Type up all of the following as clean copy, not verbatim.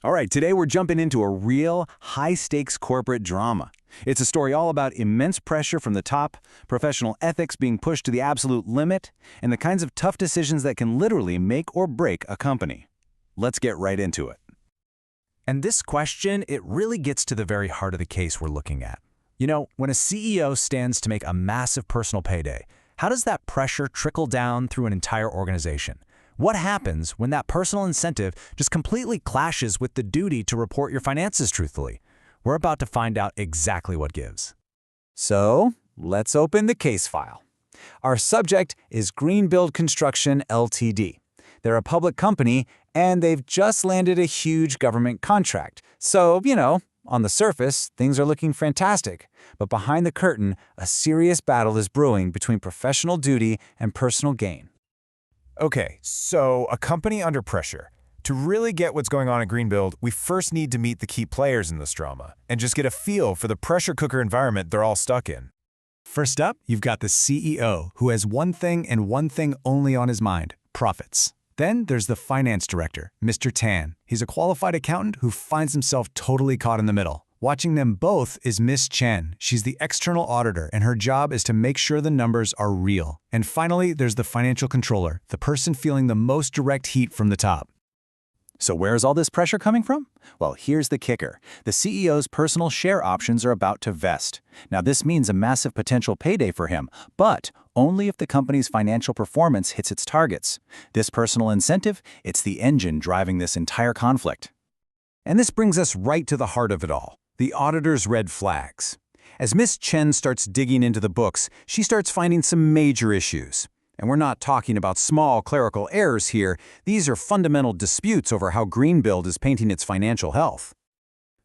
All right, today we're jumping into a real high-stakes corporate drama. It's a story all about immense pressure from the top, professional ethics being pushed to the absolute limit, and the kinds of tough decisions that can literally make or break a company. Let's get right into it. And this question, it really gets to the very heart of the case we're looking at. You know, when a CEO stands to make a massive personal payday, how does that pressure trickle down through an entire organization? What happens when that personal incentive just completely clashes with the duty to report your finances truthfully? We're about to find out exactly what gives. So, let's open the case file. Our subject is GreenBuild Construction Ltd. They're a public company, and they've just landed a huge government contract. So, on the surface, things are looking fantastic. But behind the curtain, a serious battle is brewing between professional duty and personal gain. Okay, so a company under pressure. To really get what's going on at GreenBuild, we first need to meet the key players in this drama and just get a feel for the pressure cooker environment they're all stuck in. First up, you've got the CEO, who has one thing and one thing only on his mind: profits. Then there's the finance director, Mr. Tan. He's a qualified accountant who finds himself totally caught in the middle. Watching them both is Miss Chen. She's the external auditor, and her job is to make sure the numbers are real. And finally, there's the financial controller, the person feeling the most direct heat from the top. So where's all this pressure coming from? Well, here's the kicker. The CEO's personal share options are about to vest. Now, this means a massive potential payday for him, but only if the company's financial performance hits its targets. This personal incentive, it's the engine driving this entire conflict. And this brings us right to the heart of it all, the auditor's red flags. As Miss Chen starts digging into the books, she starts finding some major issues. And we're not talking about small clerical errors here. These are fundamental disputes over how GreenBuild is painting its financial health.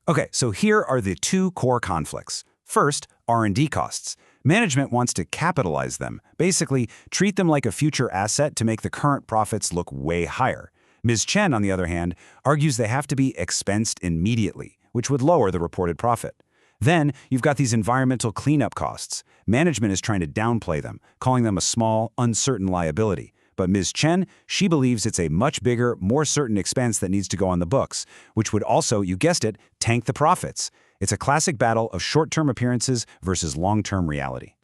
Okay, so here are the two core conflicts. First, R&D costs. Management wants to capitalize them, basically treat them like a future asset to make the current profits look way higher. Ms. Chen, on the other hand, argues they have to be expensed immediately, which would lower the reported profit. Then, you've got these environmental cleanup costs. Management is trying to downplay them, calling them a small, uncertain liability. But Ms. Chen, she believes it's a much bigger, more certain expense that needs to go on the books, which would also, you guessed it, tank the profits. It's a classic battle of short-term appearances versus long-term reality.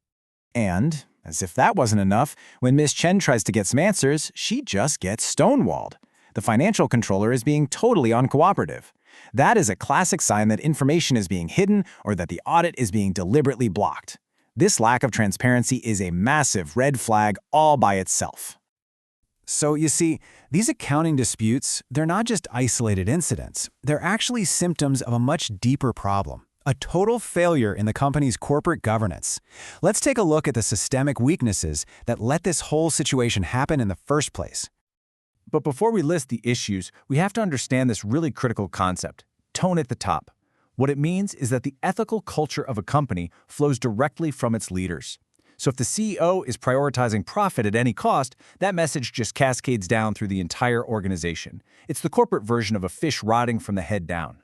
And, as if that wasn't enough, when Miss Chen tries to get some answers, she just gets stonewalled. The financial controller is being totally uncooperative. That is a classic sign that information is being hidden or that the audit is being deliberately blocked. This lack of transparency is a massive red flag all by itself. So you see, these accounting disputes, they're not just isolated incidents. They're actually symptoms of a much deeper problem, a total failure in the company's corporate governance. Let's take a look at the systemic weaknesses that let this whole situation happen in the first place. But before we list the issues, we have to understand this really critical concept: tone at the top. What it means is that the ethical culture of a company flows directly from its leaders. So if the CEO is prioritizing profit at any cost, that message just cascades down through the entire organization. It's the corporate version of a fish rotting from the head down.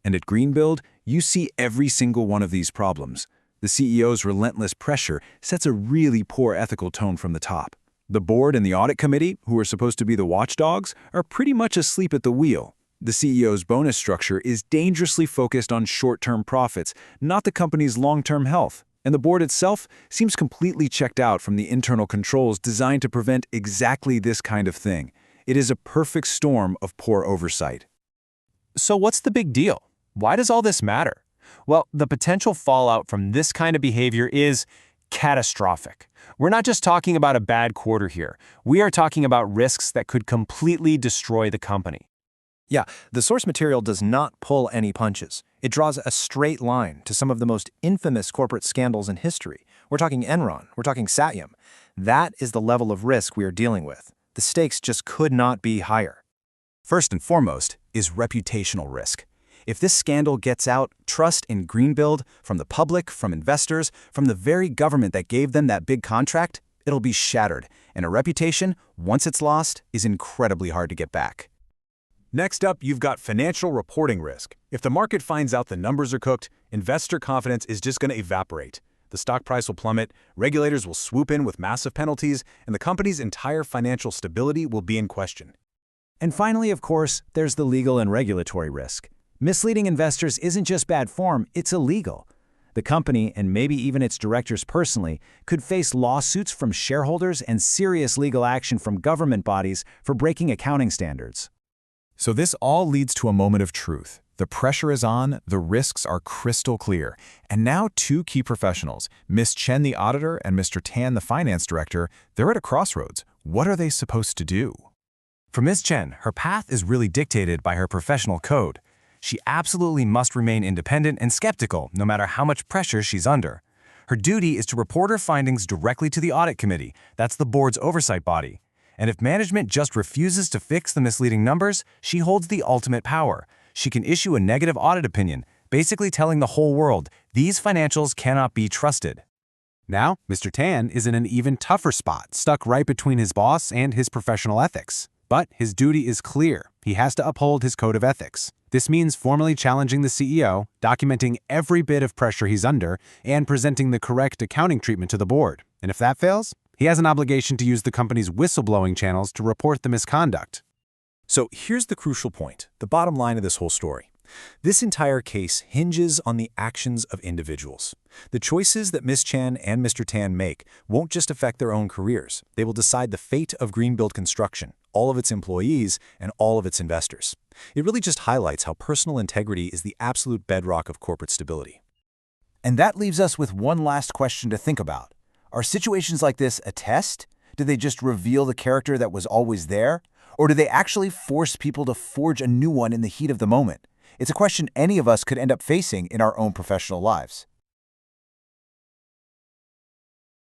And at GreenBuild, you see every single one of these problems. The CEO's relentless pressure sets a really poor ethical tone from the top. The board and the audit committee, who are supposed to be the watchdogs, are pretty much asleep at the wheel. The CEO's bonus structure is dangerously focused on short-term profits, not the company's long-term health. And the board itself seems completely checked out from the internal controls designed to prevent exactly this kind of thing. It is a perfect storm of poor oversight. So what's the big deal? Why does all this matter? Well, the potential fallout from this kind of behavior is catastrophic. We're not just talking about a bad quarter here. We are talking about risks that could completely destroy the company. Yeah, the source material does not pull any punches. It draws a straight line to some of the most infamous corporate scandals in history. We're talking Enron, we're talking Satyam. That is the level of risk we are dealing with. The stakes just could not be higher. First and foremost is reputational risk. If this scandal gets out, trust in GreenBuild, from the public, from investors, from the very government that gave them that big contract, it'll be shattered. And a reputation, once it's lost, is incredibly hard to get back. Next up, you've got financial reporting risk. If the market finds out the numbers are cooked, investor confidence is just going to evaporate. The stock price will plummet, regulators will swoop in with massive penalties, and the company's entire financial stability will be in question. And finally, of course, there's the legal and regulatory risk. Misleading investors isn't just bad form, it's illegal. The company, and maybe even its directors personally, could face lawsuits from shareholders and serious legal action from government bodies for breaking accounting standards. So this all leads to a moment of truth. The pressure is on, the risks are crystal clear. And now two key professionals, Ms. Chen the auditor and Mr. Tan the finance director, they're at a crossroads. What are they supposed to do? For Ms. Chen, her path is really dictated by her professional code. She absolutely must remain independent and skeptical, no matter how much pressure she's under. Her duty is to report her findings directly to the audit committee. That's the board's oversight body. And if management just refuses to fix the misleading numbers, she holds the ultimate power. She can issue a negative audit opinion, basically telling the whole world, these financials cannot be trusted. Now, Mr. Tan is in an even tougher spot, stuck right between his boss and his professional ethics. But his duty is clear. He has to uphold his code of ethics. This means formally challenging the CEO, documenting every bit of pressure he's under, and presenting the correct accounting treatment to the board. And if that fails, he has an obligation to use the company's whistleblowing channels to report the misconduct. So here's the crucial point, the bottom line of this whole story. This entire case hinges on the actions of individuals. The choices that Ms. Chen and Mr. Tan make won't just affect their own careers. They will decide the fate of GreenBuild Construction, all of its employees, and all of its investors. It really just highlights how personal integrity is the absolute bedrock of corporate stability. And that leaves us with one last question to think about. Are situations like this a test? Do they just reveal the character that was always there? Or do they actually force people to forge a new one in the heat of the moment? It's a question any of us could end up facing in our own professional lives.